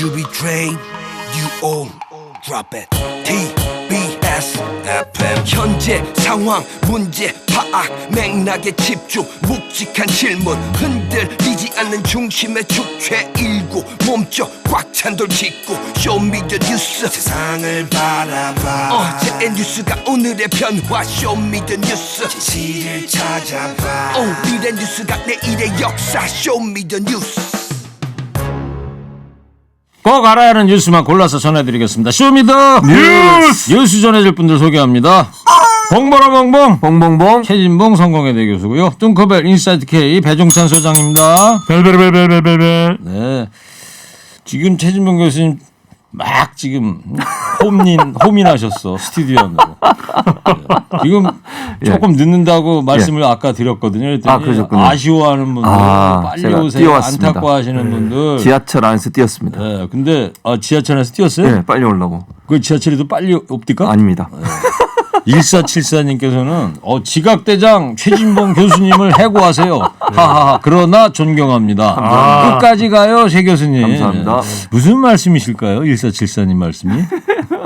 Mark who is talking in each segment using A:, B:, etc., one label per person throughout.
A: You be trained, you all drop it. TBS FM. 현재 상황 문제 파악 맥락에 집중 묵직한 질문 흔들리지 않는 중심의 축최 일구 몸쪽 꽉 찬 돌 짚고 쇼미더뉴스 세상을 바라봐 어제의 뉴스가 오늘의 변화 쇼미더뉴스 진실을 찾아봐 오늘의 뉴스가 내일의 역사 쇼미더뉴스.
B: 꼭 알아야 하는 뉴스만 골라서 전해드리겠습니다. 쇼미더 뉴스 전해줄 분들 소개합니다. 봉보라 봉봉 최진봉 성공회대 교수고요. 뚱커벨 인사이트 K 배종찬 소장입니다.
C: 벨벨벨벨벨벨.
B: 네, 지금 최진봉 교수님 막 지금 홈인하셨어 스튜디오 안으로. 네. 지금 조금 늦는다고 말씀을 아까 드렸거든요. 그랬더니 아쉬워하는 분들 빨리 오세요. 안타까워하시는 분들
C: 지하철 안에서 뛰었습니다.
B: 네, 근데 지하철 안에서 뛰었어요?
C: 네, 빨리 오려고.
B: 그 지하철에도 빨리 옵니까?
C: 아닙니다.
B: 네. 1474님께서는 지각대장 최진봉 교수님을 해고하세요. 하하하. 그러나 존경합니다. 끝까지 가요, 최 교수님.
C: 감사합니다.
B: 무슨 말씀이실까요? 1474님 말씀이.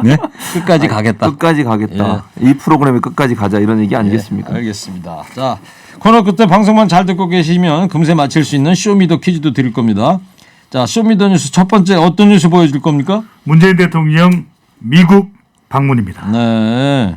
B: 네? 끝까지 가겠다.
C: 끝까지 가겠다. 이 프로그램이 끝까지 가자 이런 얘기 아니겠습니까?
B: 알겠습니다. 자, 코너 끝에 방송만 잘 듣고 계시면 금세 맞힐 수 있는 쇼미더 퀴즈도 드릴 겁니다. 자, 쇼미더 뉴스 첫 번째 어떤 뉴스 보여줄 겁니까?
D: 문재인 대통령 미국 방문입니다.
B: 네.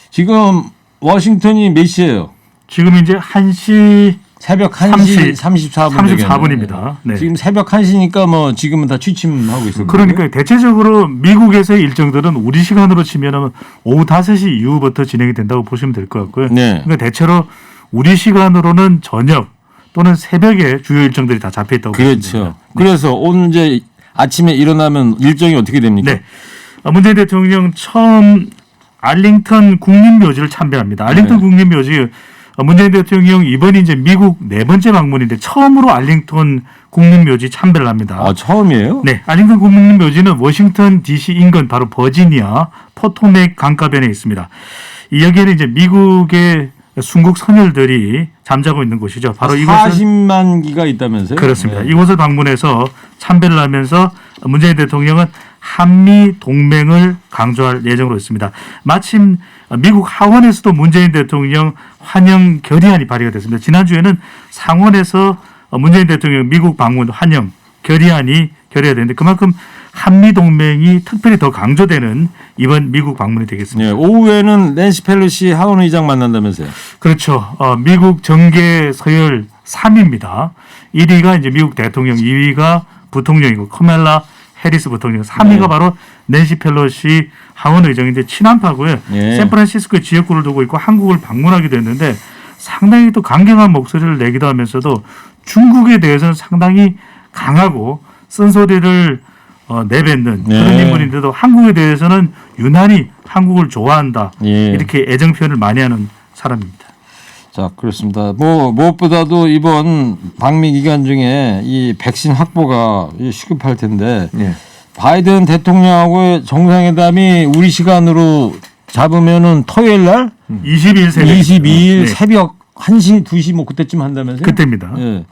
B: 지금 워싱턴이 몇 시예요?
D: 지금 이제 1시
B: 새벽 1시 34분입니다.
D: 네.
B: 지금 새벽 1시니까 뭐 지금은 다 취침하고 있을 거예요.
D: 그러니까 대체적으로 미국에서의 일정들은 우리 시간으로 치면 오후 5시 이후부터 진행이 된다고 보시면 될 것 같고요.
B: 네.
D: 그러니까 대체로 우리 시간으로는 저녁 또는 새벽에 주요 일정들이 다 잡혀 있다고 보시면 됩니다.
B: 그렇죠. 그래서 오늘 이제 아침에 일어나면 일정이 어떻게 됩니까?
D: 네. 문재인 대통령 처음 알링턴 국립묘지를 참배합니다. 알링턴 국립묘지 문재인 대통령 이번이 이제 미국 4번째 방문인데 처음으로 알링턴 국립묘지 참배를 합니다.
B: 아, 처음이에요?
D: 네, 알링턴 국립묘지는 워싱턴 D.C. 인근 바로 버지니아 포토맥 강가변에 있습니다. 여기에는 이제 미국의 순국 선열들이 잠자고 있는 곳이죠. 바로
B: 40만 기가 있다면서요?
D: 그렇습니다.
B: 네.
D: 이곳을 방문해서 참배를 하면서 문재인 대통령은 한미 동맹을 강조할 예정으로 있습니다. 마침 미국 하원에서도 문재인 대통령 환영 결의안이 발의가 됐습니다. 지난주에는 상원에서 문재인 대통령 미국 방문 환영 결의안이 결의가 됐는데 그만큼 한미 동맹이 특별히 더 강조되는 이번 미국 방문이 되겠습니다.
B: 네, 오후에는 낸시 펠로시 하원 의장 만난다면서요?
D: 그렇죠. 미국 정계 서열 3위입니다. 1위가 이제 미국 대통령, 2위가 부통령이고 카멜라 해리스 부통령, 3위가 바로 낸시 펠로시 하원 의장인데 친한파고요. 샌프란시스코 지역구를 두고 있고 한국을 방문하기도 했는데 상당히 또 강경한 목소리를 내기도 하면서도 중국에 대해서는 상당히 강하고 쓴소리를 내뱉는 그런 인물인데도 한국에 대해서는 유난히 한국을 좋아한다. 이렇게 애정 표현을 많이 하는 사람입니다.
B: 자, 그렇습니다. 뭐 무엇보다도 이번 방미 기간 중에 이 백신 확보가 시급할 텐데 바이든 대통령하고의 정상회담이 우리 시간으로 잡으면은 토요일 날 22일 새벽 1시, 2시 뭐 그때쯤 한다면서요?
D: 그때입니다.
B: 예.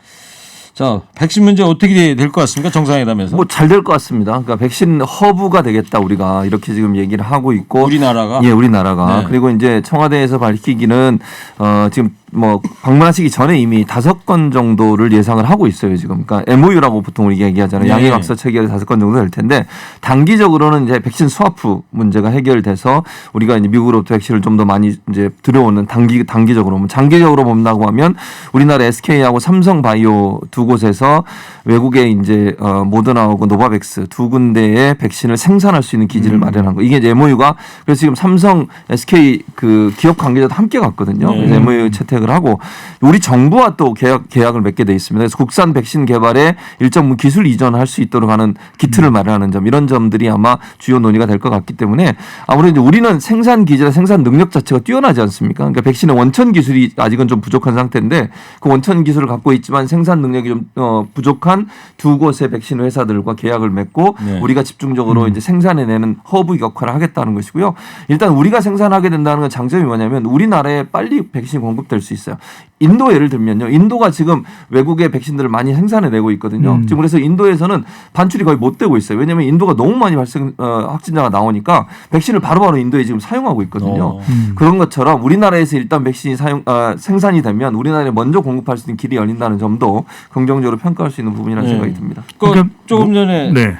B: 자, 백신 문제 어떻게 될 것 같습니까? 정상회담에서?
C: 뭐 잘 될 것 같습니다. 그러니까 백신 허브가 되겠다 우리가 이렇게 지금 얘기를 하고 있고
B: 우리나라가
C: 우리나라가
B: 네.
C: 그리고 이제 청와대에서 밝히기는 지금 뭐 방문하시기 전에 이미 5건 정도를 예상을 하고 있어요 지금. 그러니까 MOU라고 보통 우리 얘기하잖아요. 양해각서 체결 5건 정도 될 텐데 단기적으로는 이제 백신 스와프 문제가 해결돼서 우리가 이제 미국으로부터 백신을 좀 더 많이 이제 들여오는 단기적으로 장기적으로 본다고 하면 우리나라 SK하고 삼성바이오 두 곳에서 외국에 이제 모더나하고 노바백스 두 군데의 백신을 생산할 수 있는 기지를 마련한 거. 이게 이제 MOU가 그래서 지금 삼성, SK 그 기업 관계자도 함께 갔거든요. 그래서 MOU 채택을 하고 우리 정부와 또 계약을 맺게 돼 있습니다. 그래서 국산 백신 개발에 일정 기술 이전할 수 있도록 하는 기틀을 마련하는 점 이런 점들이 아마 주요 논의가 될 것 같기 때문에 아무래도 우리는 생산 기지나 생산 능력 자체가 뛰어나지 않습니까? 그러니까 백신의 원천 기술이 아직은 좀 부족한 상태인데 그 원천 기술을 갖고 있지만 생산 능력이 좀 부족한 두 곳의 백신 회사들과 계약을 맺고 우리가 집중적으로 이제 생산해내는 허브 역할을 하겠다는 것이고요. 일단 우리가 생산하게 된다는 건 장점이 뭐냐면 우리나라에 빨리 백신이 공급될 수 수 있어요. 인도 예를 들면요. 인도가 지금 외국의 백신들을 많이 생산해내고 있거든요. 지금 그래서 인도에서는 반출이 거의 못 되고 있어요. 왜냐하면 인도가 너무 많이 확진자가 나오니까 백신을 바로바로 인도에 지금 사용하고 있거든요. 그런 것처럼 우리나라에서 일단 백신이 생산이 되면 우리나라에 먼저 공급할 수 있는 길이 열린다는 점도 긍정적으로 평가할 수 있는 부분이라는 생각이 듭니다.
B: 그러니까 조금 전에
D: 네.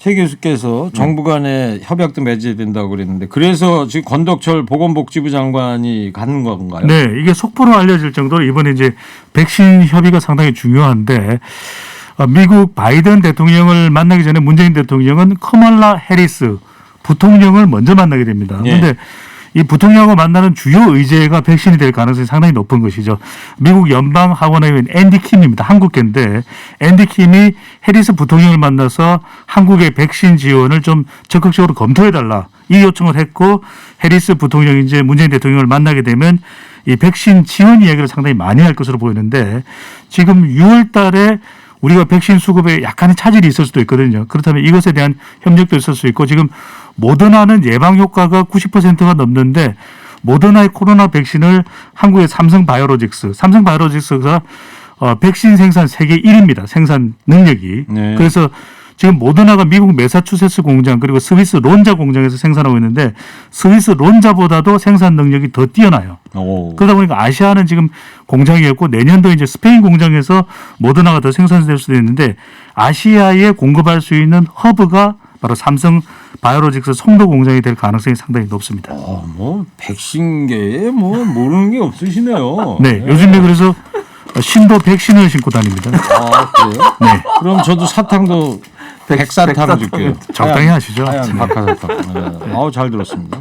B: 최 교수께서 정부 간의 협약도 맺어야 된다고 그랬는데 그래서 지금 권덕철 보건복지부 장관이 가는 건가요?
D: 네, 이게 속보로 알려질 정도로 이번에 이제 백신 협의가 상당히 중요한데 미국 바이든 대통령을 만나기 전에 문재인 대통령은 커멀라 해리스 부통령을 먼저 만나게 됩니다. 그런데
B: 예.
D: 이 부통령하고 만나는 주요 의제가 백신이 될 가능성이 상당히 높은 것이죠. 미국 연방학원의원 앤디 킴입니다. 한국계인데 앤디 킴이 해리스 부통령을 만나서 한국의 백신 지원을 좀 적극적으로 검토해달라 이 요청을 했고 해리스 부통령이 이제 문재인 대통령을 만나게 되면 이 백신 지원 이야기를 상당히 많이 할 것으로 보이는데 지금 6월 달에 우리가 백신 수급에 약간의 차질이 있을 수도 있거든요. 그렇다면 이것에 대한 협력도 있을 수 있고 지금 모더나는 예방 효과가 90%가 넘는데 모더나의 코로나 백신을 한국의 삼성바이오로직스가 백신 생산 세계 1위입니다. 생산 능력이.
B: 네.
D: 그래서 지금 모더나가 미국 매사추세츠 공장 그리고 스위스 론자 공장에서 생산하고 있는데 스위스 론자보다도 생산 능력이 더 뛰어나요.
B: 오.
D: 그러다 보니까 아시아는 지금 공장이 없고 내년도 이제 스페인 공장에서 모더나가 더 생산될 수도 있는데 아시아에 공급할 수 있는 허브가 바로 삼성 바이오로직스 송도 공장이 될 가능성이 상당히 높습니다.
B: 뭐 백신계에 뭐 모르는 게 없으시네요.
D: 네, 요즘에 그래서 신도 백신을 신고 다닙니다.
B: 아, 그래요?
D: 네,
B: 그럼 저도 사탕도 백사탕 줄게요.
D: 적당히 하시죠.
B: 하얀 박하사탕. 네. 아우 잘 들었습니다.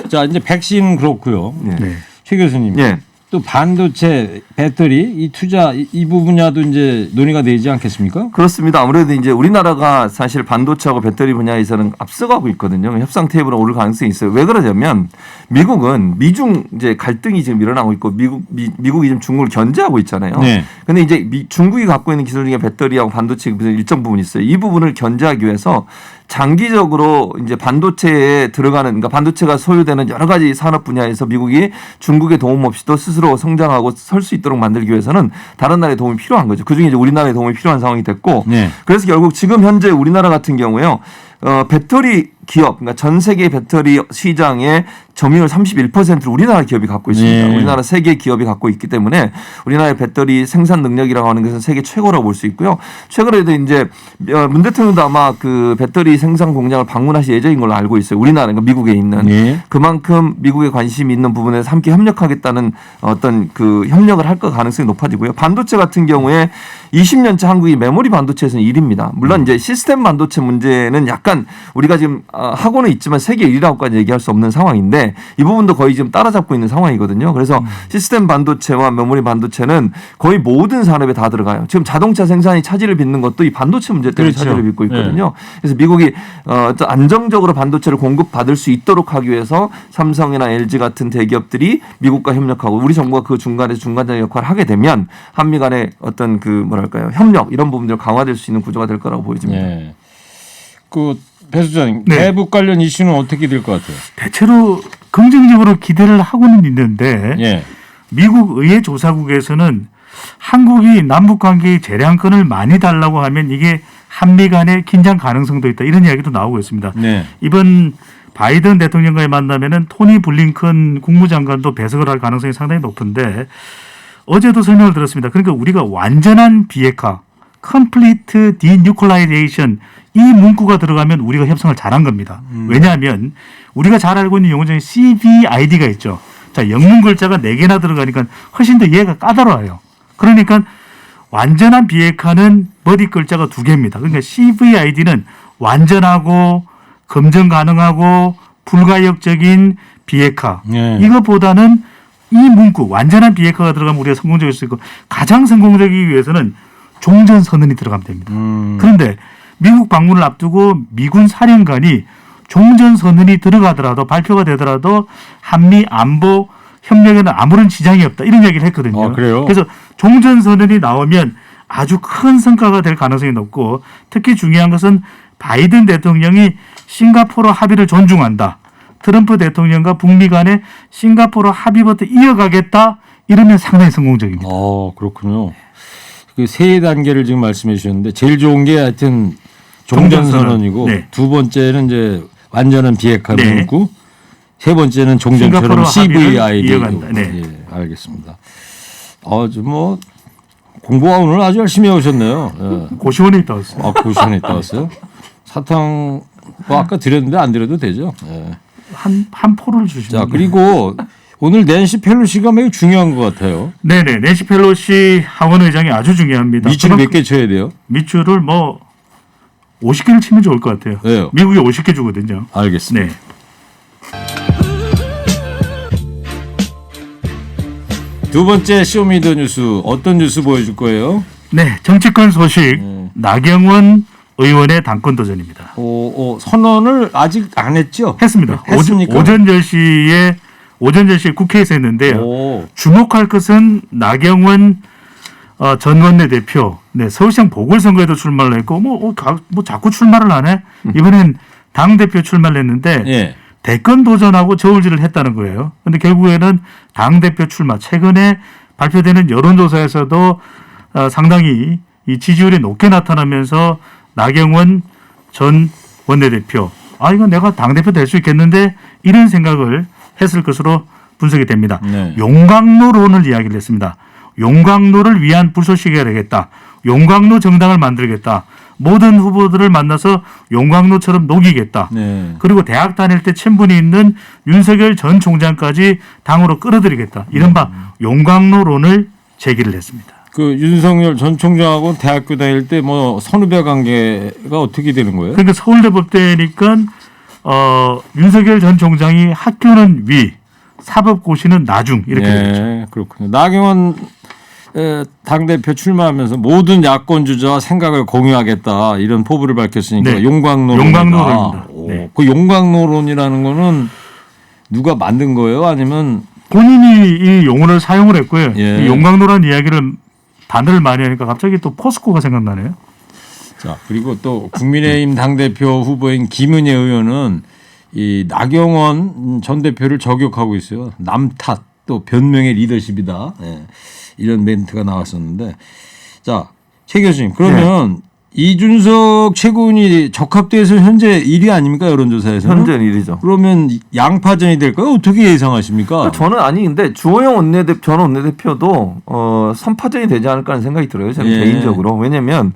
B: 자 이제 백신 그렇고요.
D: 네.
B: 최 교수님.
C: 예.
B: 또 반도체, 배터리 이 투자 이 분야도 이제 논의가 되지 않겠습니까?
C: 그렇습니다. 아무래도 이제 우리나라가 사실 반도체하고 배터리 분야에서는 앞서가고 있거든요. 협상 테이블에 오를 가능성이 있어요. 왜 그러냐면 미국은 미중 이제 갈등이 지금 일어나고 있고 미국이 지금 중국을 견제하고 있잖아요.
B: 네.
C: 근데 이제 중국이 갖고 있는 기술 중에 배터리하고 반도체 일정 부분이 있어요. 이 부분을 견제하기 위해서 장기적으로 이제 반도체에 들어가는 그러니까 반도체가 소유되는 여러 가지 산업 분야에서 미국이 중국의 도움 없이도 스스로 성장하고 설 수 있도록 만들기 위해서는 다른 나라의 도움이 필요한 거죠. 그중에 이제 우리나라의 도움이 필요한 상황이 됐고
B: 네.
C: 그래서 결국 지금 현재 우리나라 같은 경우에요. 배터리 기업, 그러니까 전 세계 배터리 시장의 점유율 31%를 우리나라 기업이 갖고 있습니다.
B: 네.
C: 우리나라 세계 기업이 갖고 있기 때문에 우리나라의 배터리 생산 능력이라고 하는 것은 세계 최고라고 볼 수 있고요. 최근에도 이제 문 대통령도 아마 그 배터리 생산 공장을 방문하실 예정인 걸로 알고 있어요. 우리나라, 그러니까 미국에 있는.
B: 네.
C: 그만큼 미국에 관심이 있는 부분에서 함께 협력하겠다는 어떤 그 협력을 할 것 가능성이 높아지고요. 반도체 같은 경우에 20년째 한국이 메모리 반도체에서는 1위입니다. 물론 이제 시스템 반도체 문제는 약간 우리가 지금 하고는 있지만 세계 1위라고까지 얘기할 수 없는 상황인데 이 부분도 거의 지금 따라잡고 있는 상황이거든요. 그래서 시스템 반도체와 메모리 반도체는 거의 모든 산업에 다 들어가요. 지금 자동차 생산이 차질을 빚는 것도 이 반도체 문제 때문에
B: 그렇죠.
C: 차질을 빚고 있거든요. 그래서 미국이 안정적으로 반도체를 공급받을 수 있도록 하기 위해서 삼성이나 LG 같은 대기업들이 미국과 협력하고 우리 정부가 그 중간에서 중간자의 역할을 하게 되면 한미 간의 어떤 그 뭐랄까요 협력 이런 부분들 강화될 수 있는 구조가 될 거라고 보여집니다.
B: 네. 그 배 소장님
D: 네.
B: 대북 관련 이슈는 어떻게 될 것 같아요?
D: 대체로 긍정적으로 기대를 하고는 있는데
B: 예.
D: 미국 의회 조사국에서는 한국이 남북 관계의 재량권을 많이 달라고 하면 이게 한미 간의 긴장 가능성도 있다 이런 이야기도 나오고 있습니다.
B: 네.
D: 이번 바이든 대통령과의 만나면은 토니 블링컨 국무장관도 배석을 할 가능성이 상당히 높은데 어제도 설명을 들었습니다. 그러니까 우리가 완전한 비핵화, complete denuclearization 이 문구가 들어가면 우리가 협상을 잘한 겁니다. 왜냐하면 우리가 잘 알고 있는 용어 중에 CVID가 있죠. 자, 영문 글자가 4개나 들어가니까 훨씬 더 이해가 까다로워요. 그러니까 완전한 비핵화는 머리 글자가 2개입니다. 그러니까 CVID는 완전하고 검증 가능하고 불가역적인 비핵화.
B: 네.
D: 이것보다는 이 문구 완전한 비핵화가 들어가면 우리가 성공적일 수 있고 가장 성공적이기 위해서는 종전선언이 들어가면 됩니다. 그런데 미국 방문을 앞두고 미군 사령관이 종전선언이 들어가더라도 발표가 되더라도 한미 안보 협력에는 아무런 지장이 없다 이런 이야기를 했거든요.
B: 그래요?
D: 그래서 종전선언이 나오면 아주 큰 성과가 될 가능성이 높고 특히 중요한 것은 바이든 대통령이 싱가포르 합의를 존중한다. 트럼프 대통령과 북미 간의 싱가포르 합의부터 이어가겠다. 이러면 상당히 성공적입니다.
B: 그렇군요. 그 세 단계를 지금 말씀해 주셨는데 제일 좋은 게 하여튼 종전선언이고
D: 네.
B: 두 번째는 이제 완전한 비핵화를
D: 네.
B: 묻고 세 번째는 종전처럼
D: 싱가포르
B: CVI도
D: 합의를 이어간다. 네.
B: 예, 알겠습니다. 뭐 공부가 오늘 아주 열심히 해오셨네요. 예.
D: 고시원에 있다 왔어요.
B: 고시원에 있다 왔어요. 사탕 아까 드렸는데 안 드려도 되죠. 예.
D: 한 포를 주시면.
B: 자 그리고 오늘 낸시 펠로시가 매우 중요한 것 같아요.
D: 네네. 낸시 펠로시 하원 의장이 아주 중요합니다.
B: 밑줄 몇 개 쳐야 돼요?
D: 밑줄을 뭐 50개를 치면 좋을 것 같아요.
B: 왜요?
D: 미국이 50개 주거든요.
B: 알겠습니다.
D: 네.
B: 두 번째 쇼미더뉴스 어떤 뉴스 보여줄 거예요?
D: 네. 정치권 소식 나경원 의원의 당권 도전입니다.
B: 선언을 아직 안 했죠?
D: 했습니다.
B: 했습니까?
D: 오전 10시에 국회에서 했는데요. 주목할 것은 나경원 전 원내대표, 네, 서울시장 보궐선거에도 출마를 했고 뭐 자꾸 출마를 하네. 이번엔 당 대표 출마를 했는데
B: 예.
D: 대권 도전하고 저울질을 했다는 거예요. 그런데 결국에는 당 대표 출마. 최근에 발표되는 여론조사에서도 상당히 이 지지율이 높게 나타나면서 나경원 전 원내대표, 이건 내가 당 대표 될 수 있겠는데 이런 생각을 했을 것으로 분석이 됩니다.
B: 네.
D: 용광로론을 이야기를 했습니다. 용광로를 위한 불쏘시개가 되겠다. 용광로 정당을 만들겠다. 모든 후보들을 만나서 용광로처럼 녹이겠다.
B: 네.
D: 그리고 대학 다닐 때 친분이 있는 윤석열 전 총장까지 당으로 끌어들이겠다. 이른바 용광로론을 제기를 했습니다.
B: 그 윤석열 전 총장하고 대학교 다닐 때 뭐 선후배 관계가 어떻게 되는 거예요?
D: 그러니까 서울대법대니까 윤석열 전 총장이 학교는 위, 사법고시는 나중 이렇게 되죠.
B: 네, 그렇군요. 나경원 당대표 출마하면서 모든 야권 주자와 생각을 공유하겠다 이런 포부를 밝혔으니까
D: 네.
B: 용광로론이다.
D: 용광로론입니다. 네.
B: 그 용광로론이라는 거는 누가 만든 거예요? 아니면
D: 본인이 이 용어를 사용을 했고요.
B: 예.
D: 이 용광로라는 이야기를 단어를 많이 하니까 갑자기 또 포스코가 생각나네요.
B: 자 그리고 또 국민의힘 당대표 후보인 김은혜 의원은 이 나경원 전 대표를 저격하고 있어요. 남 탓 또 변명의 리더십이다. 예. 이런 멘트가 나왔었는데 자 최 교수님 그러면 이준석 최고위원이 적합도에서 현재 1위 아닙니까 여론조사에서는?
C: 현재 1위죠.
B: 그러면 양파전이 될까요? 어떻게 예상하십니까?
C: 저는 근데 주호영 전 원내대표도 3파전이 되지 않을까 하는 생각이 들어요. 저는
B: 예.
C: 개인적으로. 왜냐하면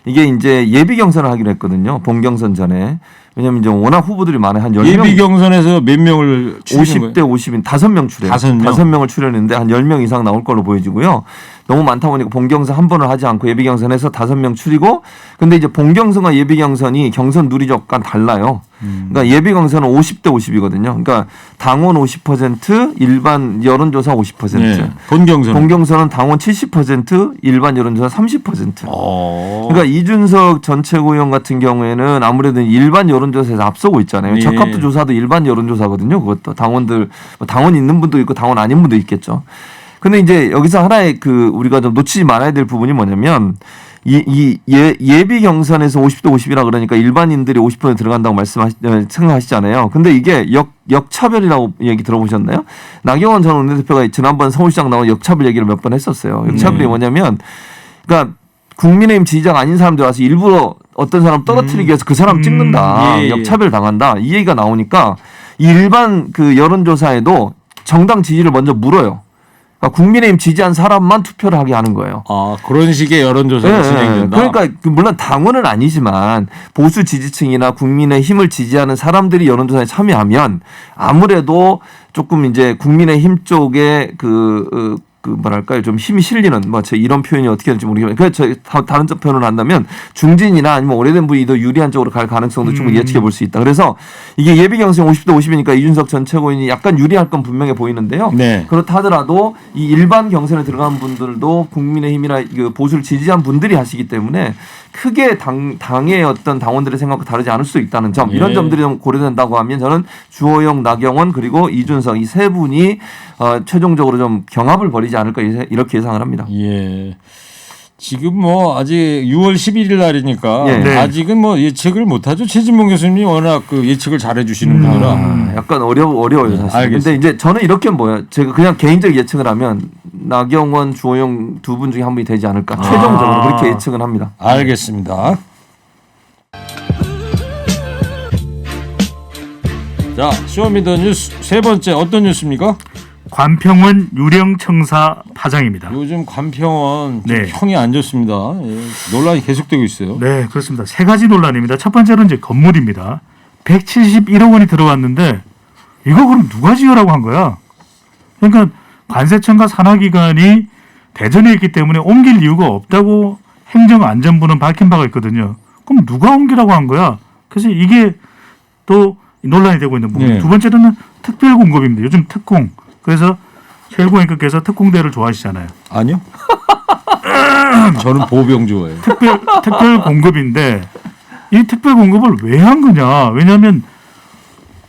C: 이게 이제 예비 경선을 하기로 했거든요. 본경선 전에. 왜냐하면 이제 워낙 후보들이 많아요. 한 10명.
B: 예비 경선에서 몇 명을 추리는
C: 50대 50인 5명 출연. 5명을 출연했는데 한 10명 이상 나올 걸로 보여지고요. 너무 많다 보니까 본경선 한 번을 하지 않고 예비 경선에서 5명 추리고 근데 이제 본경선과 예비 경선이 경선 누리적과 달라요. 그러니까 예비 경선은 50대 50이거든요. 그러니까 당원 50%, 일반 여론조사 50%.
B: 네. 본경선은
C: 당원 70%, 일반 여론조사 30%. 그러니까 이준석 전 최고위원 같은 경우에는 아무래도 일반 여론조사에서 앞서고 있잖아요.
B: 예.
C: 적합도 조사도 일반 여론조사거든요. 그것도 당원들 당원 있는 분도 있고 당원 아닌 분도 있겠죠. 근데 이제 여기서 하나의 우리가 좀 놓치지 말아야 될 부분이 뭐냐면 예비 경선에서 50대 50이라 그러니까 일반인들이 50% 들어간다고 생각하시잖아요. 근데 이게 역차별이라고 얘기 들어보셨나요? 나경원 전 원내대표가 지난번 서울시장 나온 역차별 얘기를 몇 번 했었어요. 역차별이 뭐냐면 그러니까 국민의힘 지지자가 아닌 사람들 와서 일부러 어떤 사람 떨어뜨리기 위해서 그 사람 찍는다.
B: 예.
C: 역차별 당한다. 이 얘기가 나오니까 일반 여론조사에도 정당 지지를 먼저 물어요. 그러니까 국민의힘 지지한 사람만 투표를 하게 하는 거예요.
B: 그런 식의 여론조사가 진행된다.
C: 그러니까 물론 당원은 아니지만 보수 지지층이나 국민의힘을 지지하는 사람들이 여론조사에 참여하면 아무래도 조금 이제 국민의힘 쪽에 뭐랄까요 좀 힘이 실리는 이런 표현이 어떻게 될지 모르겠지만 그래서 다른 쪽 표현을 한다면 중진이나 아니면 오래된 분이 더 유리한 쪽으로 갈 가능성도 충분히 예측해 볼 수 있다. 그래서 이게 예비 경선 50대 50이니까 이준석 전 최고위원이 약간 유리할 건 분명해 보이는데요.
B: 네.
C: 그렇다 하더라도 이 일반 경선에 들어간 분들도 국민의힘이나 보수를 지지한 분들이 하시기 때문에 크게 당의 어떤 당원들의 생각과 다르지 않을 수 있다는 점 이런 점들이 좀 고려된다고 하면 저는 주호영, 나경원 그리고 이준석 이 세 분이 최종적으로 좀 경합을 벌이지 않을까 이렇게 예상을 합니다.
B: 예. 지금 아직 6월 11일 날이니까
C: 네.
B: 아직은 예측을 못하죠. 최진봉 교수님이 워낙 예측을 잘해주시는 분이라.
C: 약간 어려워요 사실.
B: 알겠습니다.
C: 근데 이제 저는 이렇게 제가 그냥 개인적 예측을 하면 나경원, 주호영 두 분 중에 한 분이 되지 않을까. 최종적으로 그렇게 예측은 합니다.
B: 알겠습니다. 자, 쇼미더뉴스 세 번째 어떤 뉴스입니까?
D: 관평원 유령청사 파장입니다.
B: 요즘 관평원
D: 네.
B: 평이 안 좋습니다. 예, 논란이 계속되고 있어요.
D: 네, 그렇습니다. 세 가지 논란입니다. 첫 번째로는 이제 건물입니다. 171억 원이 들어왔는데 이거 그럼 누가 지으라고 한 거야? 그러니까 관세청과 산하기관이 대전에 있기 때문에 옮길 이유가 없다고 행정안전부는 밝힌 바가 있거든요. 그럼 누가 옮기라고 한 거야? 그래서 이게 또 논란이 되고 있는 부분.
B: 네.
D: 두 번째로는 특별공급입니다. 요즘 특공. 그래서 최일구 앵커께서 특공대를 좋아하시잖아요.
B: 아니요. 저는 보병 좋아해요.
D: 특별 공급인데 이 특별 공급을 왜 한 거냐? 왜냐하면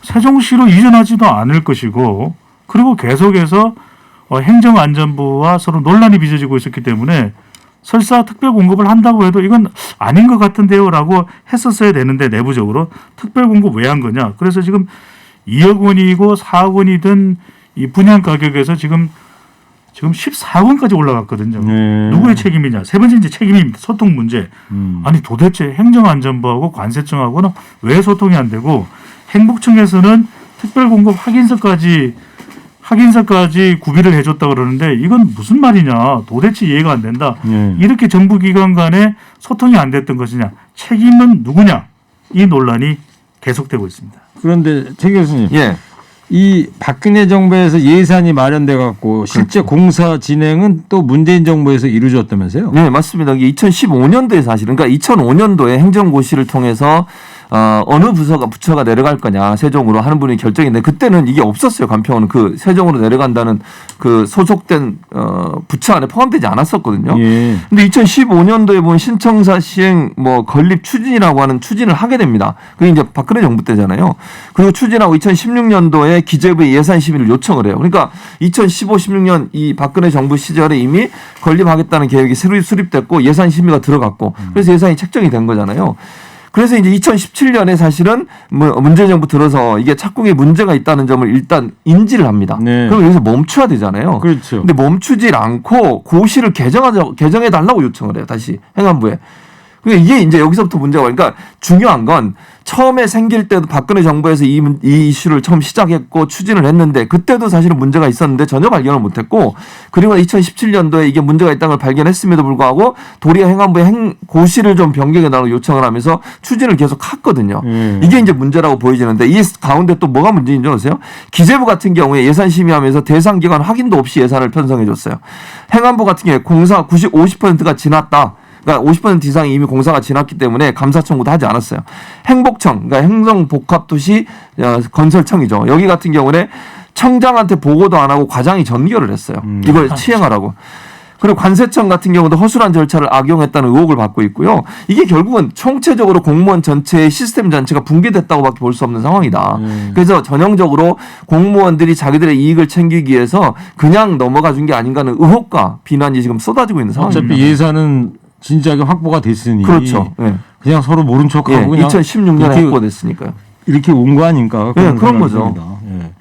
D: 세종시로 이전하지도 않을 것이고 그리고 계속해서 행정안전부와 서로 논란이 빚어지고 있었기 때문에 설사 특별 공급을 한다고 해도 이건 아닌 것 같은데요라고 했었어야 되는데 내부적으로 특별 공급 왜 한 거냐? 그래서 지금 2억 원이고 4억 원이든 이 분양 가격에서 지금 14억 원까지 올라갔거든요. 누구의 책임이냐? 세 번째 이제 책임입니다. 소통 문제. 아니 도대체 행정안전부하고 관세청하고는 왜 소통이 안 되고 행복청에서는 특별공급 확인서까지 구비를 해줬다 그러는데 이건 무슨 말이냐? 도대체 이해가 안 된다. 이렇게 정부기관 간에 소통이 안 됐던 것이냐? 책임은 누구냐? 이 논란이 계속되고 있습니다.
B: 그런데 최 교수님.
C: 예.
B: 이 박근혜 정부에서 예산이 마련돼 갖고 실제 공사 진행은 또 문재인 정부에서 이루어졌다면서요?
C: 네, 맞습니다. 이게 2015년도에 사실은 그러니까 2005년도에 행정고시를 통해서 어느 부처가 내려갈 거냐 세종으로 하는 분이 결정인데 그때는 이게 없었어요. 관평원은 그 세종으로 내려간다는 그 소속된 부처 안에 포함되지 않았었거든요.
B: 예.
C: 근데 2015년도에 보면 신청사 시행 건립 추진이라고 하는 추진을 하게 됩니다. 그게 이제 박근혜 정부 때잖아요. 그리고 추진하고 2016년도에 기재부에 예산 심의를 요청을 해요. 그러니까 2015, 16년 이 박근혜 정부 시절에 이미 건립하겠다는 계획이 수립됐고 예산 심의가 들어갔고 그래서 예산이 책정이 된 거잖아요. 그래서 이제 2017년에 사실은 문재인 정부 들어서 이게 착공에 문제가 있다는 점을 일단 인지를 합니다.
B: 네.
C: 그럼 여기서 멈춰야 되잖아요.
B: 그렇죠.
C: 근데 멈추질 않고 고시를 개정해 달라고 요청을 해요. 다시 행안부에. 그러니까 이게 이제 여기서부터 문제가 그러니까 중요한 건 처음에 생길 때도 박근혜 정부에서 이 이슈를 처음 시작했고 추진을 했는데 그때도 사실은 문제가 있었는데 전혀 발견을 못했고 그리고 2017년도에 이게 문제가 있다는 걸 발견했음에도 불구하고 도리어 행안부에 고시를 좀 변경해 달라고 요청을 하면서 추진을 계속 했거든요. 이게 이제 문제라고 보여지는데 이 가운데 또 뭐가 문제인 줄 아세요? 기재부 같은 경우에 예산 심의하면서 대상 기관 확인도 없이 예산을 편성해 줬어요. 행안부 같은 경우에 공사 50%가 지났다. 그러니까 50% 이상이 이미 공사가 지났기 때문에 감사 청구도 하지 않았어요. 행복청, 그러니까 행정복합도시 건설청이죠. 여기 같은 경우는 청장한테 보고도 안 하고 과장이 전결을 했어요. 이걸 시행하라고. 그리고 관세청 같은 경우도 허술한 절차를 악용했다는 의혹을 받고 있고요. 이게 결국은 총체적으로 공무원 전체의 시스템 자체가 붕괴됐다고밖에 볼 수 없는 상황이다. 그래서 전형적으로 공무원들이 자기들의 이익을 챙기기 위해서 그냥 넘어가 준 게 아닌가 하는 의혹과 비난이 지금 쏟아지고 있는 상황입니다.
B: 어차피 예산은 진작에 확보가 됐으니
C: 그렇죠. 네.
B: 그냥 서로 모른 척하고
C: 예,
B: 그냥
C: 2016년에 확보됐으니까요.
B: 이렇게 온 거 아닌가?
C: 그런 거죠.
B: 예.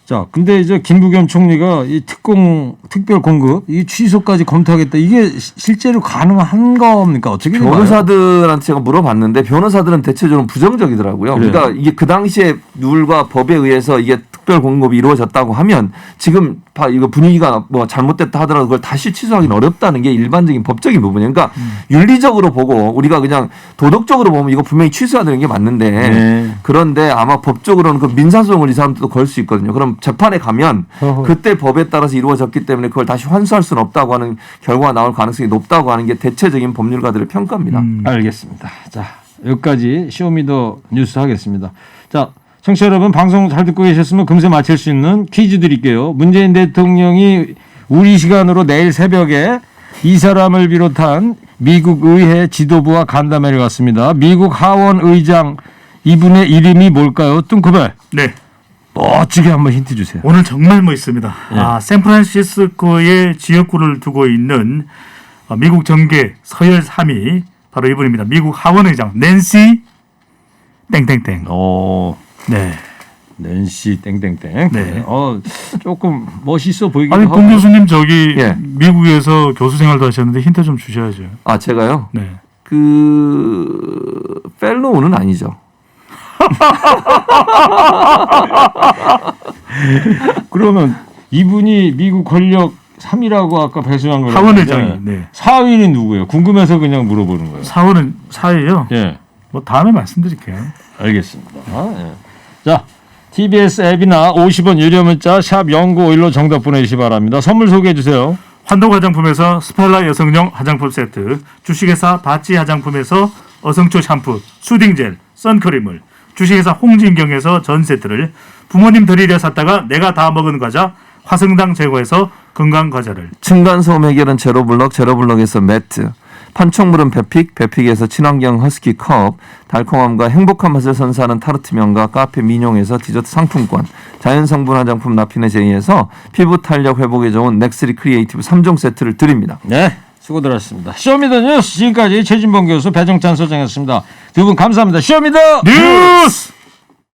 B: 자, 근데 이제 김부겸 총리가 이 특별 공급 이 취소까지 검토하겠다. 이게 실제로 가능한 겁니까? 어떻게
C: 변호사들한테 제가 물어봤는데 변호사들은 대체적으로 부정적이더라고요.
B: 그래요?
C: 그러니까 이게 그 당시에 룰과 법에 의해서 이게 특별 공급이 이루어졌다고 하면 지금 이거 분위기가 잘못됐다 하더라도 그걸 다시 취소하기는 어렵다는 게 일반적인 법적인 부분이에요. 그러니까 윤리적으로 보고 우리가 그냥 도덕적으로 보면 이거 분명히 취소해야 되는 게 맞는데
B: 네.
C: 그런데 아마 법적으로는 그 민사소송을 이 사람들도 걸 수 있거든요. 그럼 재판에 가면 그때 법에 따라서 이루어졌기 때문에 그걸 다시 환수할 수는 없다고 하는 결과가 나올 가능성이 높다고 하는 게 대체적인 법률가들의 평가입니다.
B: 알겠습니다. 자, 여기까지 쇼미더 뉴스 하겠습니다. 자, 청취자 여러분 방송 잘 듣고 계셨으면 금세 맞힐 수 있는 퀴즈 드릴게요. 문재인 대통령이 우리 시간으로 내일 새벽에 이 사람을 비롯한 미국 의회 지도부와 간담회를 갔습니다. 미국 하원 의장 이분의 이름이 뭘까요? 뚱커벨.
D: 네.
B: 멋지게 한번 힌트 주세요.
D: 오늘 정말 멋있습니다.
B: 네.
D: 샌프란시스코의 지역구를 두고 있는 미국 정계 서열 3위 바로 이분입니다. 미국 하원 의장 낸시 땡땡땡.
B: 오.
D: 네.
B: 낸시 땡땡땡.
D: 네.
B: 조금 멋있어 보이기도
D: 아니
B: 하고.
D: 본 교수님 저기
C: 예.
D: 미국에서 교수 생활도 하셨는데 힌트 좀 주셔야죠.
C: 아 제가요?
D: 네.
C: 그 펠로우는 아니죠.
B: 그러면 이분이 미국 권력 3위라고 아까 배수한 거예요.
D: 하원 회장이. 네.
B: 4위는 누구예요? 궁금해서 그냥 물어보는 거예요.
D: 사원은 사예요.
B: 예.
D: 뭐 다음에 말씀드릴게요.
B: 알겠습니다. 예. 자, TBS 앱이나 50원 유료 문자 샵 0951로 정답 보내주시기 바랍니다. 선물 소개해 주세요.
D: 환동 화장품에서 스펠라 여성용 화장품 세트, 주식회사 바찌 화장품에서 어성초 샴푸, 수딩젤, 선크림을, 주식회사 홍진경에서 전 세트를, 부모님 드리려 샀다가 내가 다 먹은 과자 화성당 제거에서 건강 과자를,
C: 층간소음 해결은 제로블럭에서 매트, 판촉물은 베픽에서 친환경 허스키 컵, 달콤함과 행복한 맛을 선사하는 타르트면과 카페 민용에서 디저트 상품권, 자연성분 화장품 나피네 제이에서 피부 탄력 회복에 좋은 넥스리 크리에이티브 3종 세트를 드립니다.
B: 네, 수고들 하셨습니다. 쇼미더뉴스 지금까지 최진봉 교수 배정찬 소장이었습니다. 두 분 감사합니다. 쇼미더
D: 뉴스!